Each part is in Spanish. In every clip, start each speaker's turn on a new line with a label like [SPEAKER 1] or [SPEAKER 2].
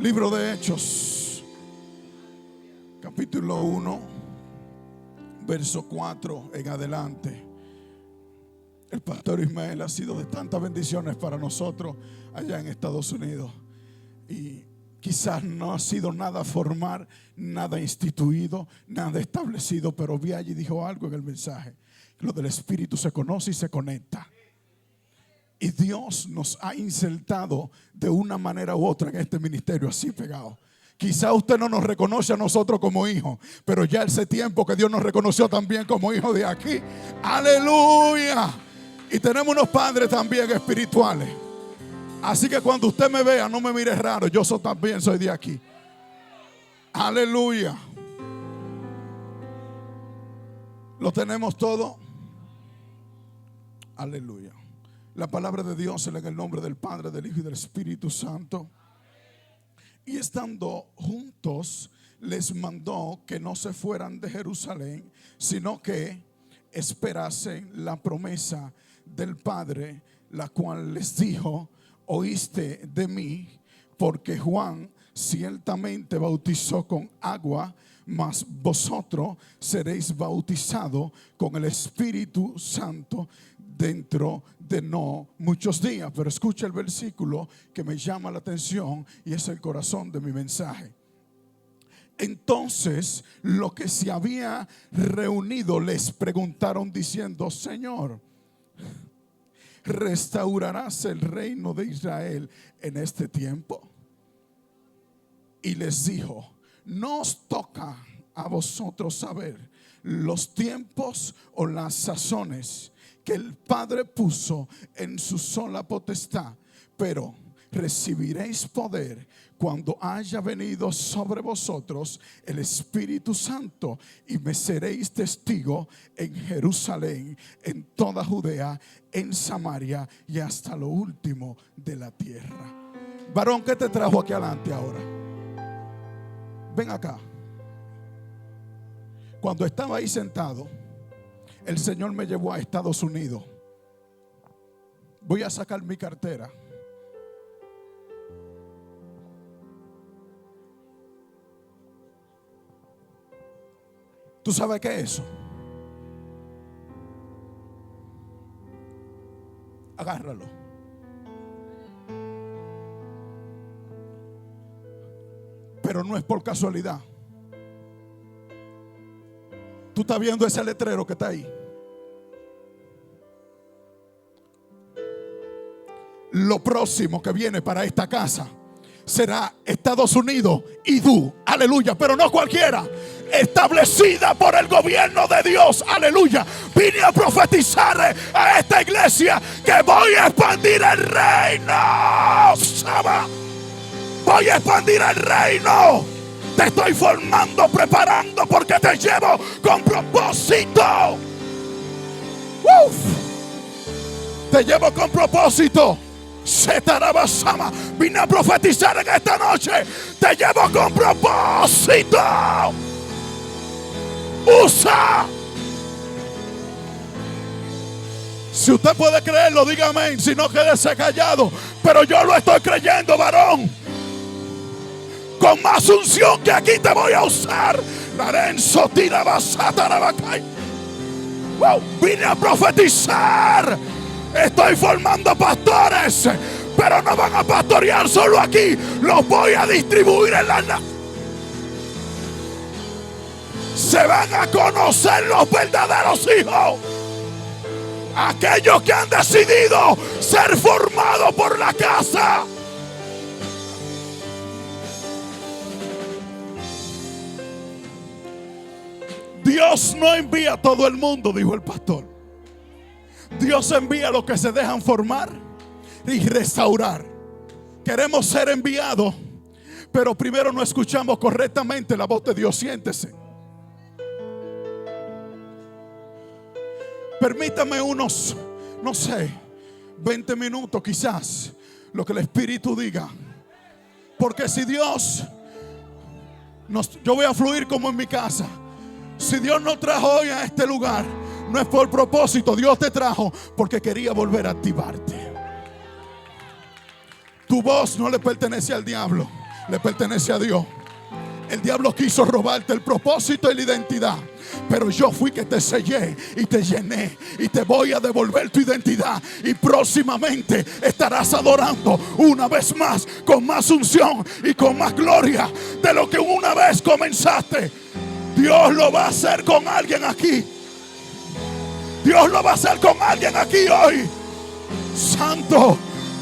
[SPEAKER 1] Libro de Hechos, capítulo 1, verso 4 en adelante. El pastor Ismael ha sido de tantas bendiciones para nosotros allá en Estados Unidos. Y quizás no ha sido nada formal, nada instituido, nada establecido, pero vi allí y dijo algo en el mensaje. Lo del Espíritu se conoce y se conecta. Y Dios nos ha insertado de una manera u otra en este ministerio, así pegado. Quizá usted no nos reconoce a nosotros como hijos, pero ya hace tiempo que Dios nos reconoció también como hijos de aquí. Aleluya. Y tenemos unos padres también espirituales. Así que cuando usted me vea, no me mire raro. Yo también soy de aquí. Aleluya. ¿Lo tenemos todo? Aleluya. La palabra de Dios en el nombre del Padre, del Hijo y del Espíritu Santo. Y estando juntos, les mandó que no se fueran de Jerusalén, sino que esperasen la promesa del Padre, la cual les dijo: oíste de mí, porque Juan ciertamente bautizó con agua, mas vosotros seréis bautizados con el Espíritu Santo dentro de no muchos días. Pero escucha el versículo que me llama la atención y es el corazón de mi mensaje. Entonces los que se había reunido les preguntaron diciendo: Señor, ¿restaurarás el reino de Israel en este tiempo? Y les dijo: no os toca a vosotros saber los tiempos o las sazones que el Padre puso en su sola potestad, pero recibiréis poder cuando haya venido sobre vosotros el Espíritu Santo, y me seréis testigo en Jerusalén, en toda Judea, en Samaria y hasta lo último de la tierra. Varón, ¿qué te trajo aquí adelante ahora? Ven acá. Cuando estaba ahí sentado, el Señor me llevó a Estados Unidos. Voy a sacar mi cartera. ¿Tú sabes qué es eso? Agárralo. Pero no es por casualidad. Tú estás viendo ese letrero que está ahí. Lo próximo que viene para esta casa será Estados Unidos y tú, aleluya, pero no cualquiera, establecida por el gobierno de Dios, aleluya. Vine a profetizar a esta iglesia que voy a expandir el reino. Voy a expandir el reino. Te estoy formando, preparando, porque te llevo con propósito. Te llevo con propósito. Setarabasama. Vine a profetizar en esta noche. Te llevo con propósito. Usa. Si usted puede creerlo, diga amén. Si no, quédese callado. Pero yo lo estoy creyendo, varón. Con más unción que aquí te voy a usar. Vine a profetizar. Estoy formando pastores, pero no van a pastorear solo aquí. Los voy a distribuir en la nación. Se van a conocer los verdaderos hijos. Aquellos que han decidido ser formados por la casa. Dios no envía a todo el mundo, dijo el pastor. Dios envía a los que se dejan formar y restaurar. Queremos ser enviados, pero primero no escuchamos correctamente la voz de Dios. Siéntese. Permítame unos, no sé, 20 minutos quizás, lo que el Espíritu diga. Porque si Dios yo voy a fluir como en mi casa. Si Dios nos trajo hoy a este lugar, no es por propósito. Dios te trajo porque quería volver a activarte. Tu voz no le pertenece al diablo. le pertenece a Dios. El diablo quiso robarte el propósito y la identidad, pero yo fui que te sellé y te llené, y te voy a devolver tu identidad. Y próximamente estarás adorando una vez más, con más unción y con más gloria de lo que una vez comenzaste. Dios lo va a hacer con alguien aquí. Dios lo va a hacer con alguien aquí hoy. Santo,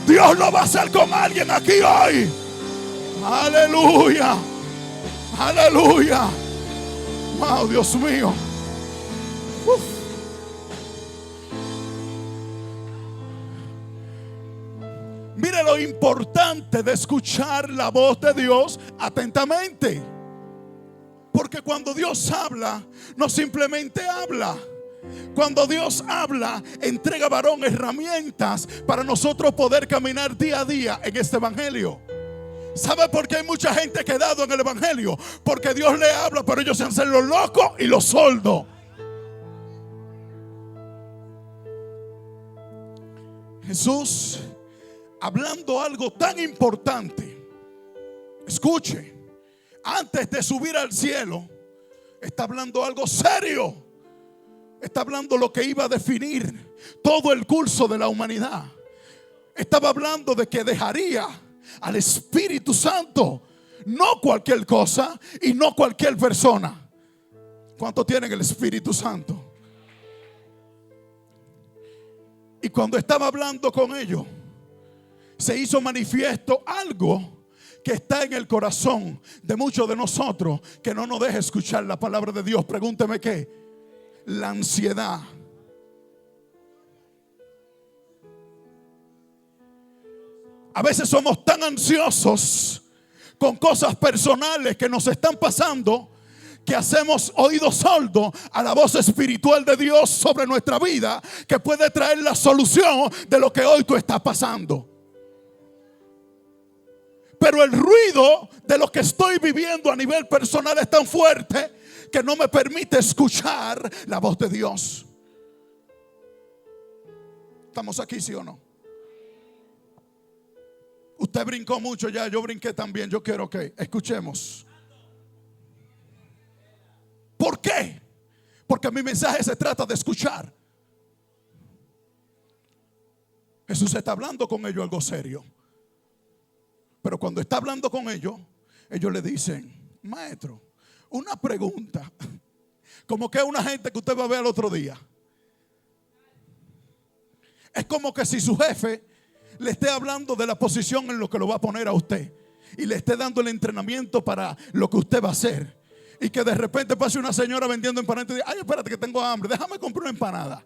[SPEAKER 1] Dios lo va a hacer con alguien aquí hoy. Aleluya. Aleluya. Wow, Dios mío. Uf. Mire lo importante de escuchar la voz de Dios atentamente. Porque cuando Dios habla, no simplemente habla. Cuando Dios habla, entrega, varón, herramientas para nosotros poder caminar día a día en este evangelio. ¿Sabe por qué hay mucha gente quedado en el evangelio? Porque Dios le habla, pero ellos se hacen los locos y los sordos. Jesús, hablando algo tan importante, escuche, antes de subir al cielo, está hablando algo serio. Está hablando lo que iba a definir todo el curso de la humanidad. Estaba hablando de que dejaría al Espíritu Santo, no cualquier cosa y no cualquier persona. ¿Cuánto tienen el Espíritu Santo? Y cuando estaba hablando con ellos, se hizo manifiesto algo que está en el corazón de muchos de nosotros, que no nos deja escuchar la palabra de Dios. Pregúnteme qué. La ansiedad. A veces somos tan ansiosos con cosas personales que nos están pasando, que hacemos oídos sordos a la voz espiritual de Dios sobre nuestra vida, que puede traer la solución de lo que hoy tú estás pasando. Pero el ruido de lo que estoy viviendo a nivel personal es tan fuerte que no me permite escuchar la voz de Dios. ¿Estamos aquí, sí o no? Usted brincó mucho ya, yo brinqué también. Yo quiero que escuchemos. ¿Por qué? Porque mi mensaje se trata de escuchar. Jesús está hablando con ellos algo serio. Pero cuando está hablando con ellos, ellos le dicen: maestro, una pregunta. Como que es una gente que usted va a ver el otro día. Es como que si su jefe le esté hablando de la posición en lo que lo va a poner a usted, y le esté dando el entrenamiento para lo que usted va a hacer, y que de repente pase una señora vendiendo empanadas y diga: ay, espérate que tengo hambre, déjame comprar una empanada.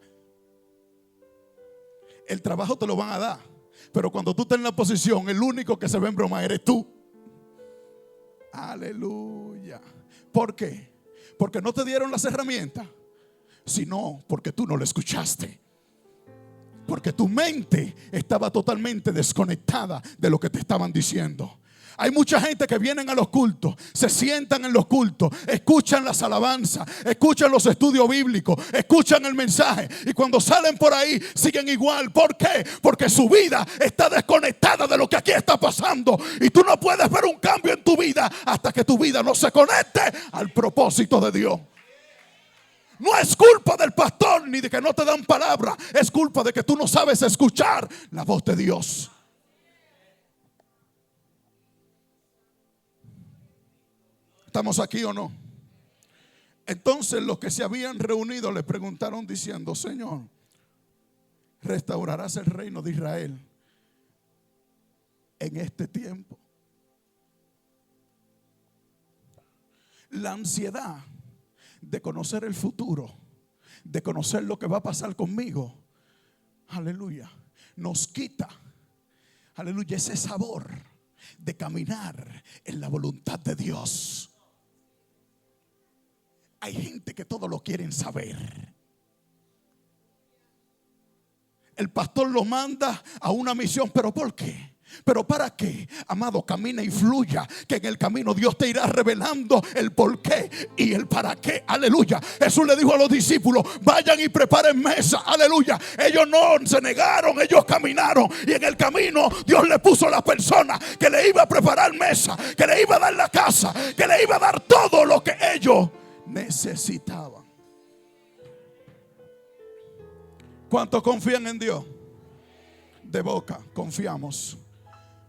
[SPEAKER 1] El trabajo te lo van a dar, pero cuando tú estás en la posición, el único que se ve en broma eres tú. Aleluya. ¿Por qué? Porque no te dieron las herramientas, sino porque tú no lo escuchaste. Porque tu mente estaba totalmente desconectada de lo que te estaban diciendo. Hay mucha gente que vienen a los cultos, se sientan en los cultos, escuchan las alabanzas, escuchan los estudios bíblicos, escuchan el mensaje, y cuando salen por ahí siguen igual. ¿Por qué? Porque su vida está desconectada de lo que aquí está pasando. Y tú no puedes ver un cambio en tu vida hasta que tu vida no se conecte al propósito de Dios. No es culpa del pastor ni de que no te dan palabra, es culpa de que tú no sabes escuchar la voz de Dios. ¿Estamos aquí o no? Entonces los que se habían reunido le preguntaron diciendo: Señor, ¿restaurarás el reino de Israel en este tiempo? La ansiedad de conocer el futuro, de conocer lo que va a pasar conmigo, aleluya, nos quita, aleluya, ese sabor de caminar en la voluntad de Dios. Hay gente que todo lo quieren saber. El pastor lo manda a una misión, ¿pero por qué? Pero ¿para qué, amado? Camina y fluya, que en el camino Dios te irá revelando el por qué y el para qué. Aleluya. Jesús le dijo a los discípulos: vayan y preparen mesa. Aleluya. Ellos no se negaron, ellos caminaron, y en el camino Dios le puso a la persona que le iba a preparar mesa, que le iba a dar la casa, que le iba a dar todo lo que ellos necesitaban. ¿Cuántos confían en Dios? De boca confiamos,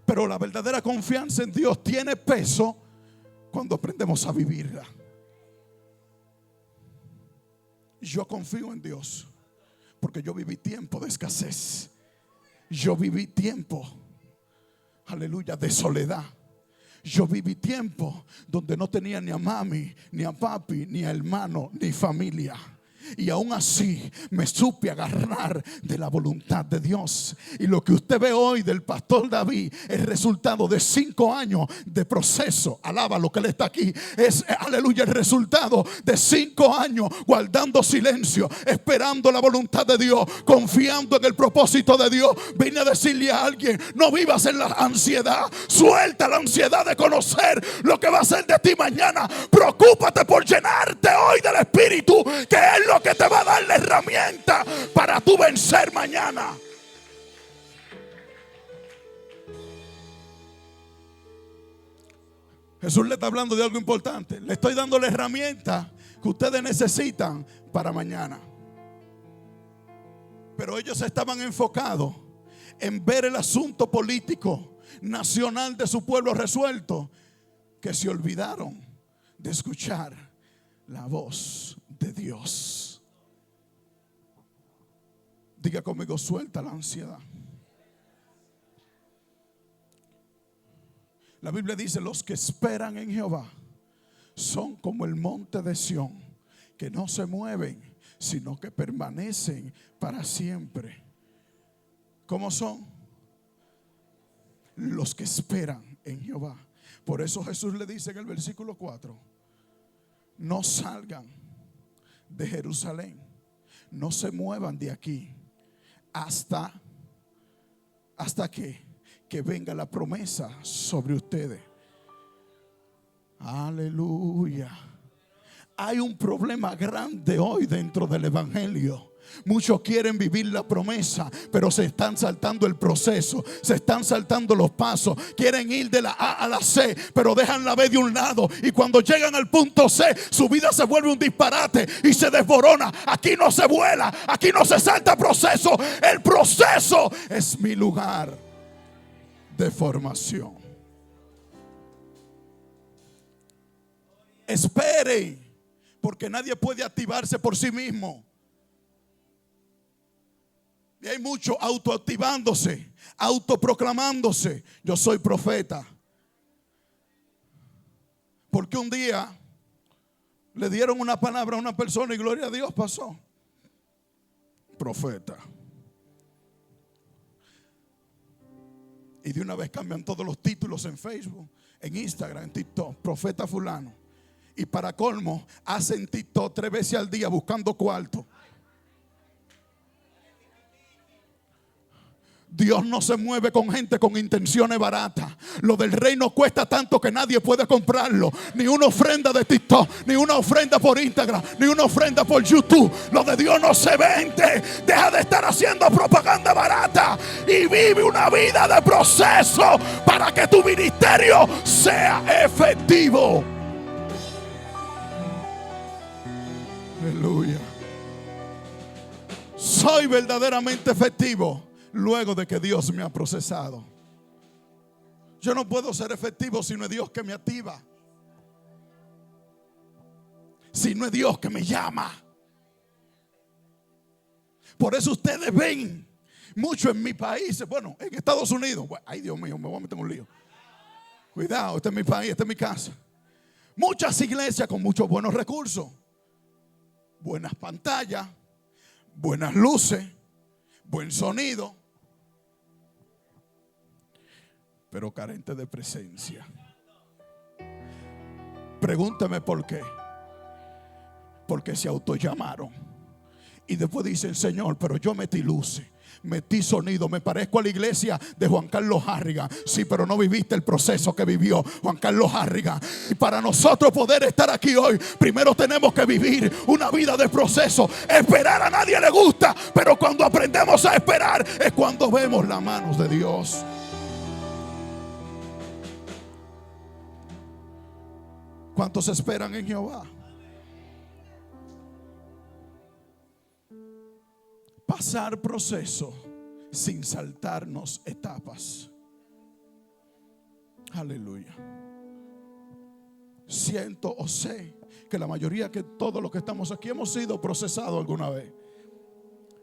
[SPEAKER 1] pero la verdadera confianza en Dios tiene peso cuando aprendemos a vivirla. Yo confío en Dios porque yo viví tiempo de escasez. Yo viví tiempo, aleluya, de soledad. Yo viví tiempo donde no tenía ni a mami, ni a papi, ni a hermano, ni familia. Y aún así me supe agarrar de la voluntad de Dios. Y lo que usted ve hoy del pastor David es resultado de 5 años de proceso. Alaba lo que él está aquí. Es, aleluya, el resultado de 5 años guardando silencio, esperando la voluntad de Dios, confiando en el propósito de Dios. Vine a decirle a alguien: no vivas en la ansiedad. Suelta la ansiedad de conocer lo que va a ser de ti mañana. Preocúpate por llenarte hoy del Espíritu, que es lo que te va a dar la herramienta para tú vencer mañana. Jesús le está hablando de algo importante. Le estoy dando la herramienta que ustedes necesitan para mañana. Pero ellos estaban enfocados en ver el asunto político nacional de su pueblo resuelto, que se olvidaron de escuchar la voz de Dios. Diga conmigo: suelta la ansiedad. La Biblia dice: los que esperan en Jehová son como el monte de Sión, que no se mueven, sino que permanecen para siempre. ¿Cómo son? Los que esperan en Jehová. Por eso Jesús le dice en el versículo 4: no salgan de Jerusalén, no se muevan de aquí hasta que venga la promesa sobre ustedes. Aleluya. Hay un problema grande hoy dentro del evangelio. Muchos quieren vivir la promesa, pero se están saltando el proceso, se están saltando los pasos. Quieren ir de la A a la C, pero dejan la B de un lado, y cuando llegan al punto C, su vida se vuelve un disparate y se desborona. Aquí no se vuela, aquí no se salta proceso. El proceso es mi lugar de formación. Espere, porque nadie puede activarse por sí mismo. Y hay muchos autoactivándose, autoproclamándose: yo soy profeta. Porque un día le dieron una palabra a una persona y gloria a Dios pasó. Profeta. Y de una vez cambian todos los títulos en Facebook, en Instagram, en TikTok: profeta fulano. Y para colmo, hacen TikTok 3 veces al día buscando cuarto. Dios no se mueve con gente con intenciones baratas. Lo del reino cuesta tanto que nadie puede comprarlo. Ni una ofrenda de TikTok, ni una ofrenda por Instagram, ni una ofrenda por YouTube. Lo de Dios no se vende. Deja de estar haciendo propaganda barata y vive una vida de proceso para que tu ministerio sea efectivo. Aleluya. Soy verdaderamente efectivo luego de que Dios me ha procesado. Yo no puedo ser efectivo si no es Dios que me activa, si no es Dios que me llama. Por eso ustedes ven mucho en mi país, bueno, en Estados Unidos. Ay, Dios mío, me voy a meter en un lío. Cuidado, este es mi país, esta es mi casa. Muchas iglesias con muchos buenos recursos, buenas pantallas, buenas luces, buen sonido, pero carente de presencia. Pregúntame por qué. Porque se autollamaron y después dicen: Señor, pero yo metí luces, Metí sonido, me parezco a la iglesia de Juan Carlos Harrigan. Sí, pero no viviste el proceso que vivió Juan Carlos Harrigan. Y para nosotros poder estar aquí hoy, primero tenemos que vivir una vida de proceso. Esperar a nadie le gusta, pero cuando aprendemos a esperar es cuando vemos las manos de Dios. ¿Cuántos esperan en Jehová? Pasar proceso sin saltarnos etapas. Aleluya. Siento o sé que la mayoría, que todos los que estamos aquí hemos sido procesados alguna vez.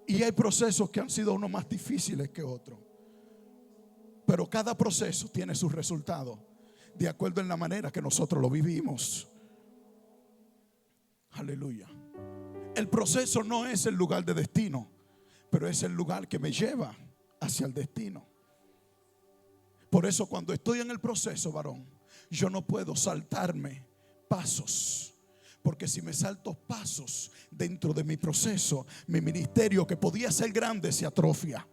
[SPEAKER 1] Y hay procesos que han sido unos más difíciles que otros. Pero cada proceso tiene su resultado de acuerdo en la manera que nosotros lo vivimos. Aleluya. El proceso no es el lugar de destino, pero es el lugar que me lleva hacia el destino. Por eso cuando estoy en el proceso, varón, yo no puedo saltarme pasos. Porque si me salto pasos dentro de mi proceso, mi ministerio que podía ser grande se atrofia.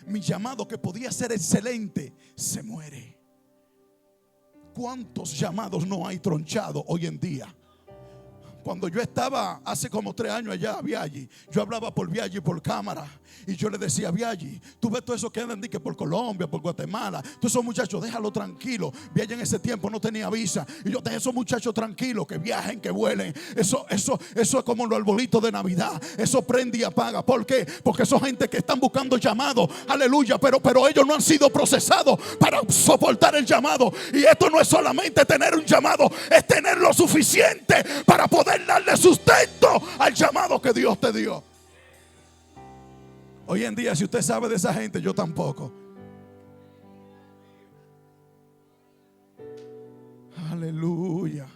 [SPEAKER 1] Mi llamado que podía ser excelente se muere. ¿Cuántos llamados no hay tronchados hoy en día? Cuando yo estaba hace como 3 años allá a Viaggi, yo hablaba por Viaggi por cámara. Y yo le decía a Viaggi, tú ves todo eso que andan que por Colombia, por Guatemala, todos esos muchachos, déjalo tranquilo. Viaggi en ese tiempo no tenía visa. Y yo dejé esos muchachos tranquilos, que viajen, que vuelen. Eso es como los arbolitos de Navidad. Eso prende y apaga. ¿Por qué? Porque son gente que están buscando llamado. Aleluya. Pero ellos no han sido procesados para soportar el llamado. Y esto no es solamente tener un llamado, es tener lo suficiente para poder darle sustento al llamado que Dios te dio. Hoy en día, si usted sabe de esa gente, yo tampoco. Aleluya.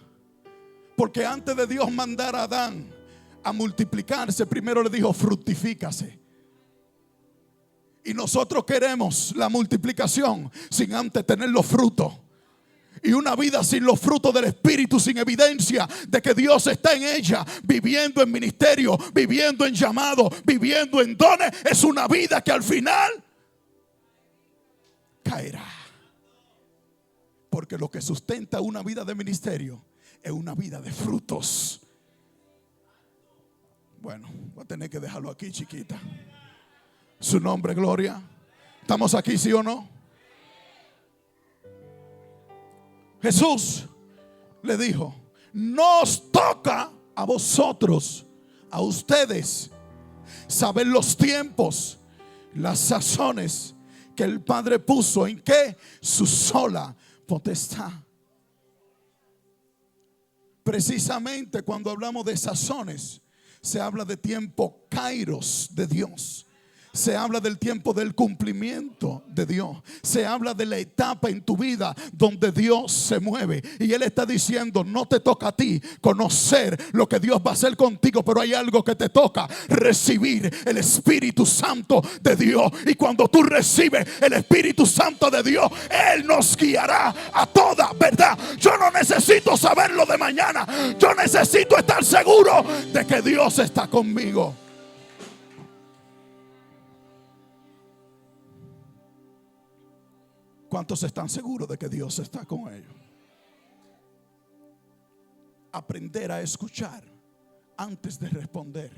[SPEAKER 1] Porque antes de Dios mandar a Adán a multiplicarse, primero le dijo fructifícase. Y nosotros queremos la multiplicación sin antes tener los frutos. Y una vida sin los frutos del Espíritu, sin evidencia de que Dios está en ella, viviendo en ministerio, viviendo en llamado, viviendo en dones, es una vida que al final caerá. Porque lo que sustenta una vida de ministerio es una vida de frutos. Bueno, voy a tener que dejarlo aquí, chiquita. Su nombre, gloria. ¿Estamos aquí, sí o no? Jesús le dijo, nos toca a vosotros, a ustedes, saber los tiempos, las sazones que el Padre puso en que su sola potestad. Precisamente cuando hablamos de sazones, se habla de tiempo kairos de Dios. Se habla del tiempo del cumplimiento de Dios. Se habla de la etapa en tu vida donde Dios se mueve. Y Él está diciendo, no te toca a ti conocer lo que Dios va a hacer contigo, pero hay algo que te toca: recibir el Espíritu Santo de Dios. Y cuando tú recibes el Espíritu Santo de Dios, Él nos guiará a toda verdad. Yo no necesito saber lo de mañana. Yo necesito estar seguro de que Dios está conmigo. ¿Cuántos están seguros de que Dios está con ellos? Aprender a escuchar antes de responder.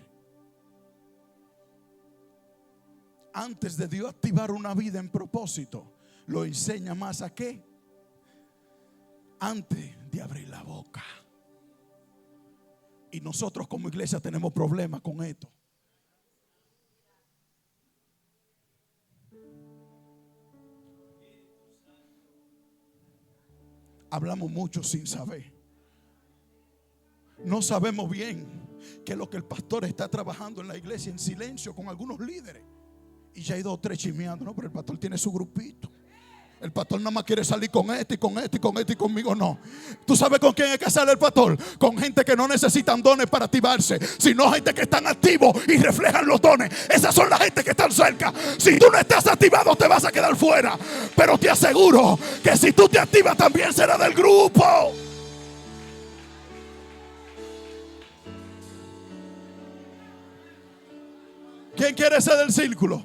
[SPEAKER 1] Antes de Dios activar una vida en propósito, lo enseña más a qué. Antes de abrir la boca. Y nosotros como iglesia tenemos problemas con esto. Hablamos mucho sin saber. No sabemos bien qué es lo que el pastor está trabajando en la iglesia en silencio con algunos líderes. Y ya hay 2 o 3 chismeando. No, pero el pastor tiene su grupito. El pastor nada más quiere salir con este y con este y con este y conmigo no. ¿Tú sabes con quién es que sale el pastor? Con gente que no necesitan dones para activarse, sino gente que están activos y reflejan los dones. Esas son las gente que están cerca. Si tú no estás activado, te vas a quedar fuera. Pero te aseguro que si tú te activas, también será del grupo. ¿Quién ¿Quién quiere ser del círculo?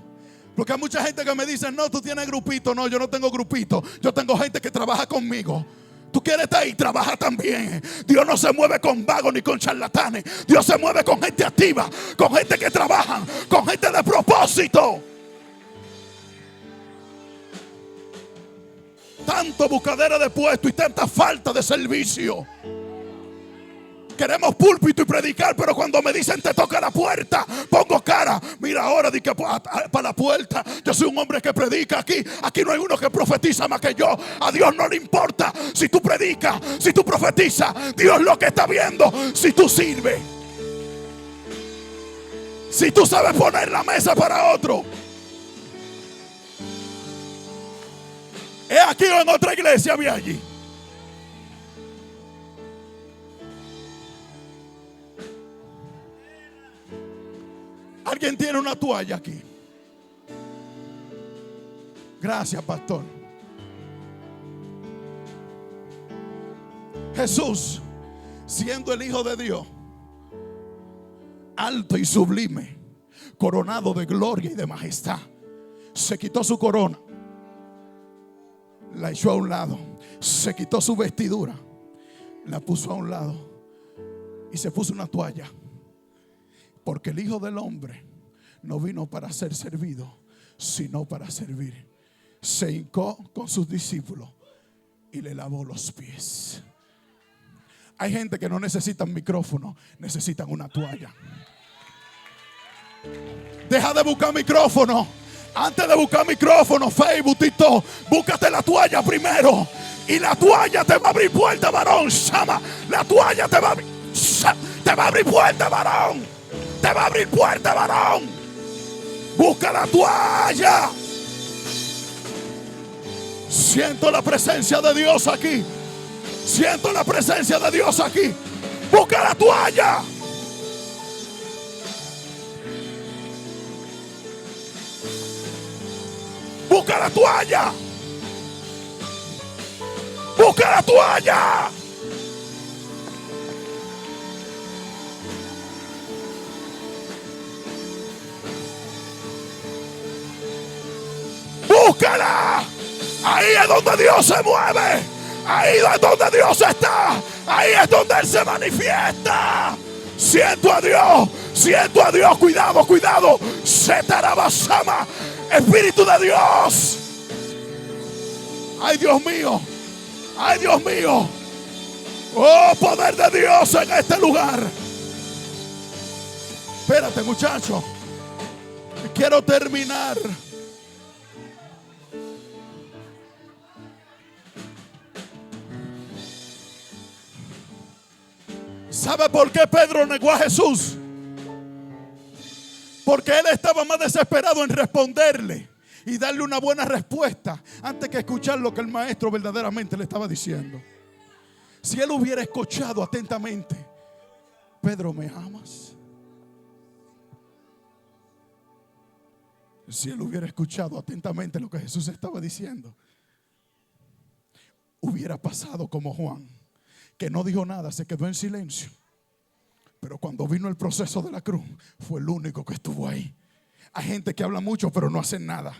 [SPEAKER 1] Porque hay mucha gente que me dice, no, tú tienes grupito. No, yo no tengo grupito. Yo tengo gente que trabaja conmigo. Tú quieres estar ahí, trabaja también. Dios no se mueve con vagos ni con charlatanes. Dios se mueve con gente activa, con gente que trabaja, con gente de propósito. Tanto buscadera de puesto y tanta falta de servicio. Queremos púlpito y predicar, pero cuando me dicen te toca la puerta, pongo cara. Mira ahora, di que para la puerta. Yo soy un hombre que predica aquí. Aquí no hay uno que profetiza más que yo. A Dios no le importa si tú predicas, si tú profetizas. Dios lo que está viendo, si tú sirves, si tú sabes poner la mesa para otro. ¿Es aquí o en otra iglesia? Había allí. ¿Alguien tiene una toalla aquí? Gracias, pastor. Jesús, siendo el Hijo de Dios, alto y sublime, coronado de gloria y de majestad, se quitó su corona, la echó a un lado, se quitó su vestidura, la puso a un lado y se puso una toalla. Porque el Hijo del Hombre no vino para ser servido, sino para servir. Se hincó con sus discípulos y le lavó los pies. Hay gente que no necesitan micrófono, necesitan una toalla. Deja de buscar micrófono. Antes de buscar micrófono, Facebook, TikTok, búscate la toalla primero. Y la toalla te va a abrir puerta, varón. Shama. La toalla te va a abrir puerta, varón. Te va a abrir puerta, varón. Busca la toalla. Siento la presencia de Dios aquí. Siento la presencia de Dios aquí. Busca la toalla. Busca la toalla. Busca la toalla. Búscala. Ahí es donde Dios se mueve. Ahí es donde Dios está. Ahí es donde Él se manifiesta. Siento a Dios. Siento a Dios. Cuidado, cuidado. Setarabasama. Espíritu de Dios. Ay, Dios mío. Ay, Dios mío. Oh, poder de Dios en este lugar. Espérate, muchacho. Quiero terminar. ¿Sabe por qué Pedro negó a Jesús? Porque él estaba más desesperado en responderle y darle una buena respuesta antes que escuchar lo que el maestro verdaderamente le estaba diciendo. Si él hubiera escuchado atentamente, Pedro, ¿me amas? Si él hubiera escuchado atentamente lo que Jesús estaba diciendo, hubiera pasado como Juan, que no dijo nada, se quedó en silencio. Pero cuando vino el proceso de la cruz, fue el único que estuvo ahí. Hay gente que habla mucho pero no hacen nada.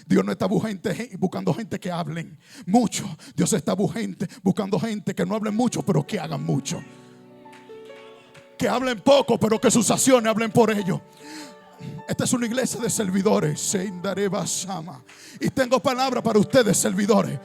[SPEAKER 1] Dios no está buscando gente que hablen mucho. Dios está buscando gente que no hablen mucho pero que hagan mucho. Que hablen poco pero que sus acciones hablen por ellos. Esta es una iglesia de servidores. Y tengo palabra para ustedes, servidores.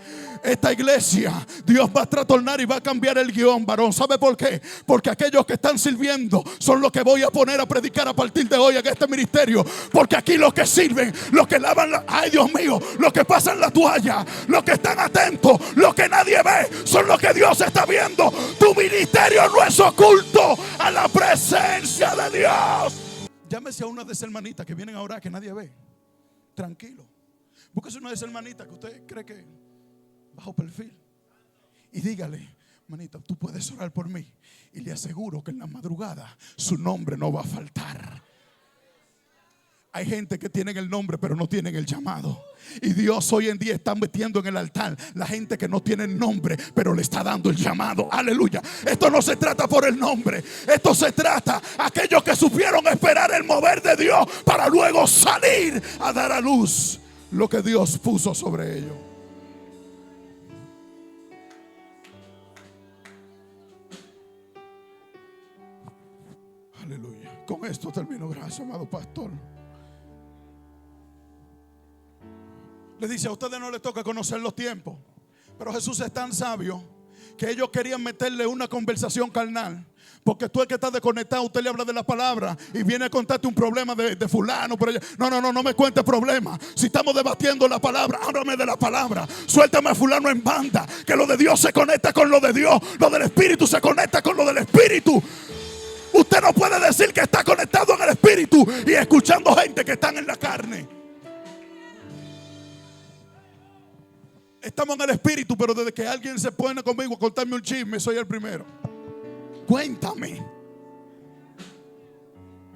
[SPEAKER 1] Esta iglesia, Dios va a trastornar y va a cambiar el guión, varón. ¿Sabe por qué? Porque aquellos que están sirviendo son los que voy a poner a predicar a partir de hoy en este ministerio. Porque aquí los que sirven, los que lavan ay, Dios mío, los que pasan la toalla, los que están atentos, los que nadie ve, son los que Dios está viendo. Tu ministerio no es oculto a la presencia de Dios. Llámese a una de esas hermanitas que vienen a orar que nadie ve. Tranquilo. Búsquese una de esas hermanitas que usted cree que bajo perfil. Y dígale, hermanita, tú puedes orar por mí. Y le aseguro que en la madrugada su nombre no va a faltar. Hay gente que tienen el nombre pero no tienen el llamado. Y Dios hoy en día está metiendo en el altar la gente que no tiene nombre pero le está dando el llamado. Aleluya. Esto no se trata por el nombre. Esto se trata aquellos que supieron esperar el mover de Dios para luego salir a dar a luz lo que Dios puso sobre ellos. Aleluya. Con esto termino. Gracias, amado pastor. Le dice: a ustedes no les toca conocer los tiempos, pero Jesús es tan sabio que ellos querían meterle una conversación carnal. Porque tú, el que está desconectado, usted le habla de la palabra y viene a contarte un problema de fulano por allá. No me cuente problemas. Si estamos debatiendo la palabra, háblame de la palabra. Suéltame a fulano en banda, que lo de Dios se conecta con lo de Dios, lo del Espíritu se conecta con lo del Espíritu. Usted no puede decir que está conectado en el Espíritu y escuchando gente que están en la carne. Estamos en el Espíritu, pero desde que alguien se pone conmigo a contarme un chisme, soy el primero. Cuéntame.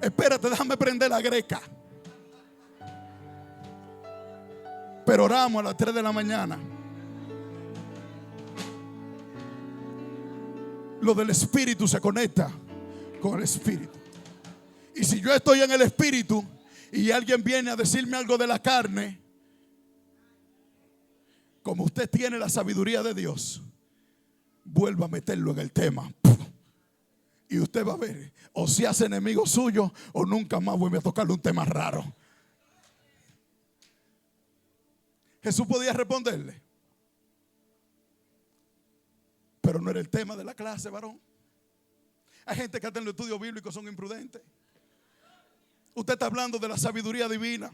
[SPEAKER 1] Espérate, déjame prender la greca. Pero oramos a las 3 de la mañana. Lo del Espíritu se conecta con el Espíritu. Y si yo estoy en el Espíritu y alguien viene a decirme algo de la carne, como usted tiene la sabiduría de Dios, vuelva a meterlo en el tema. Y usted va a ver, o se hace enemigo suyo, o nunca más vuelve a tocarle un tema raro. Jesús podía responderle, pero no era el tema de la clase, varón. Hay gente que hasta en los estudios bíblicos son imprudentes. Usted está hablando de la sabiduría divina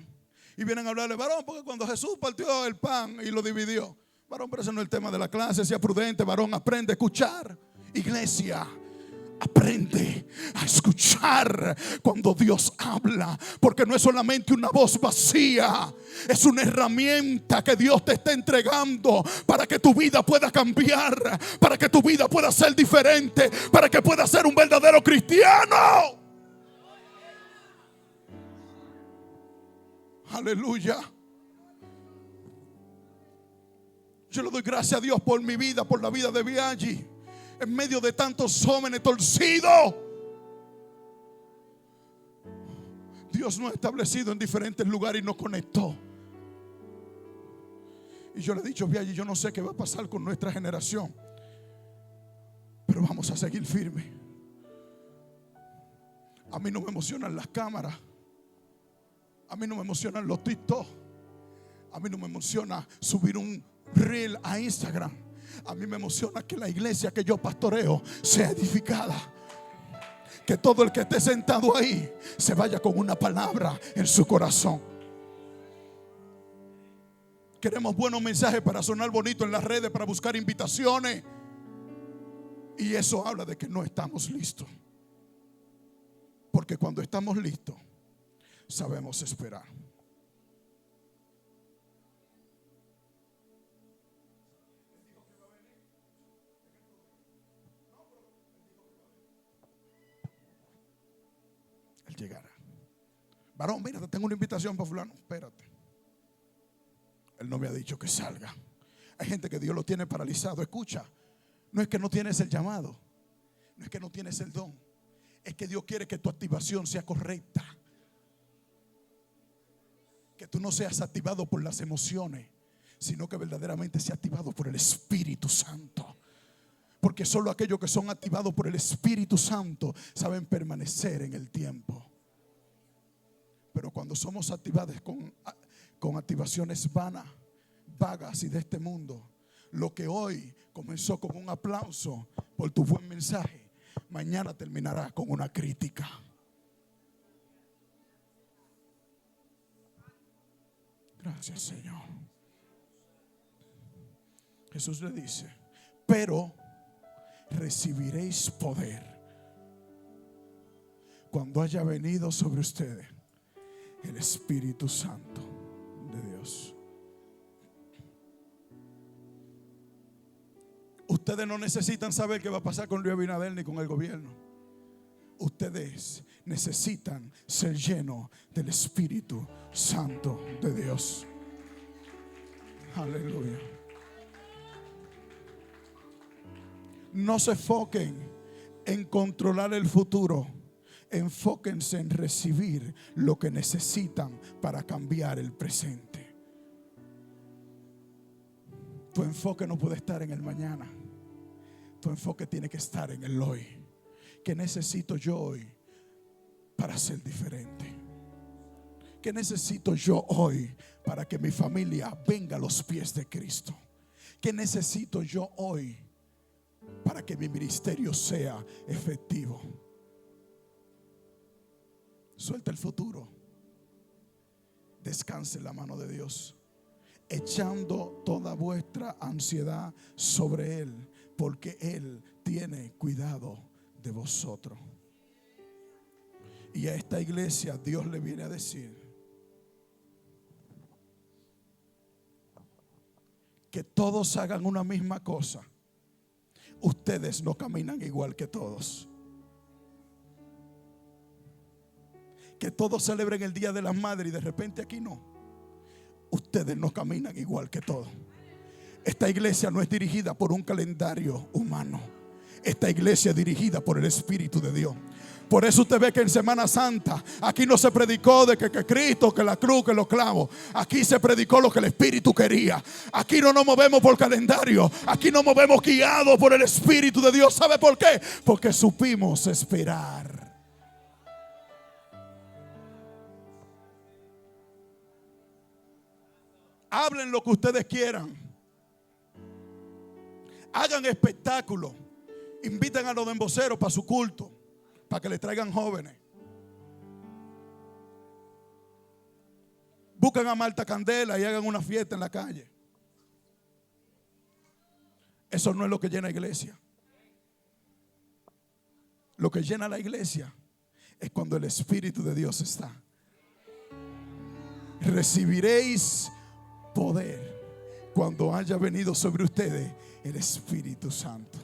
[SPEAKER 1] y vienen a hablarle: varón, porque cuando Jesús partió el pan y lo dividió. Varón, pero ese no es el tema de la clase. Sea prudente, varón, aprende a escuchar. Iglesia, aprende a escuchar cuando Dios habla, porque no es solamente una voz vacía, es una herramienta que Dios te está entregando para que tu vida pueda cambiar, para que tu vida pueda ser diferente, para que puedas ser un verdadero cristiano. Aleluya. Yo le doy gracias a Dios por mi vida, por la vida de Biaggi. En medio de tantos jóvenes torcidos, Dios nos ha establecido en diferentes lugares y nos conectó. Y yo le he dicho: Biaggi, yo no sé qué va a pasar con nuestra generación, pero vamos a seguir firmes. A mí no me emocionan las cámaras, a mí no me emocionan los TikTok, a mí no me emociona subir un reel a Instagram. A mí me emociona que la iglesia que yo pastoreo sea edificada. Que todo el que esté sentado ahí se vaya con una palabra en su corazón. Queremos buenos mensajes para sonar bonito en las redes, para buscar invitaciones. Y eso habla de que no estamos listos. Porque cuando estamos listos, sabemos esperar. Él llegará. Varón, mira, te tengo una invitación para fulano. Espérate. Él no me ha dicho que salga. Hay gente que Dios lo tiene paralizado. Escucha, no es que no tienes el llamado, no es que no tienes el don, es que Dios quiere que tu activación sea correcta. Que tú no seas activado por las emociones, sino que verdaderamente seas activado por el Espíritu Santo. Porque solo aquellos que son activados por el Espíritu Santo saben permanecer en el tiempo. Pero cuando somos activados con activaciones vagas y de este mundo, lo que hoy comenzó con un aplauso por tu buen mensaje, mañana terminará con una crítica. Gracias, Señor. Jesús le dice: pero recibiréis poder cuando haya venido sobre ustedes el Espíritu Santo de Dios. Ustedes no necesitan saber qué va a pasar con Luis Abinader ni con el gobierno. ustedes necesitan ser llenos del Espíritu Santo de Dios. Aleluya. No se enfoquen en controlar el futuro. Enfóquense en recibir lo que necesitan para cambiar el presente. Tu enfoque no puede estar en el mañana. Tu enfoque tiene que estar en el hoy. ¿Qué necesito yo hoy para ser diferente? ¿Qué necesito yo hoy para que mi familia venga a los pies de Cristo? ¿Qué necesito yo hoy para que mi ministerio sea efectivo? Suelta el futuro. Descanse en la mano de Dios, echando toda vuestra ansiedad sobre Él, porque Él tiene cuidado de vosotros. Y a esta iglesia Dios le viene a decir que todos hagan una misma cosa. Ustedes no caminan igual que todos. Que todos celebren el Día de las Madres y de repente aquí no. Ustedes no caminan igual que todos. Esta iglesia no es dirigida por un calendario humano. Esta iglesia es dirigida por el Espíritu de Dios. Por eso usted ve que en Semana Santa aquí no se predicó de que Cristo, que la cruz, que los clavos. Aquí se predicó lo que el Espíritu quería. Aquí no nos movemos por calendario. Aquí nos movemos guiados por el Espíritu de Dios. ¿Sabe por qué? Porque supimos esperar. Hablen lo que ustedes quieran. Hagan espectáculos. Inviten a los emboceros para su culto, para que les traigan jóvenes. Buscan a Marta Candela y hagan una fiesta en la calle. Eso no es lo que llena la iglesia. Lo que llena la iglesia es cuando el Espíritu de Dios está. Recibiréis poder cuando haya venido sobre ustedes el Espíritu Santo.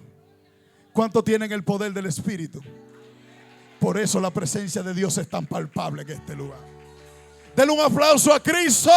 [SPEAKER 1] ¿Cuántos tienen el poder del Espíritu? Por eso la presencia de Dios es tan palpable en este lugar. Denle un aplauso a Cristo.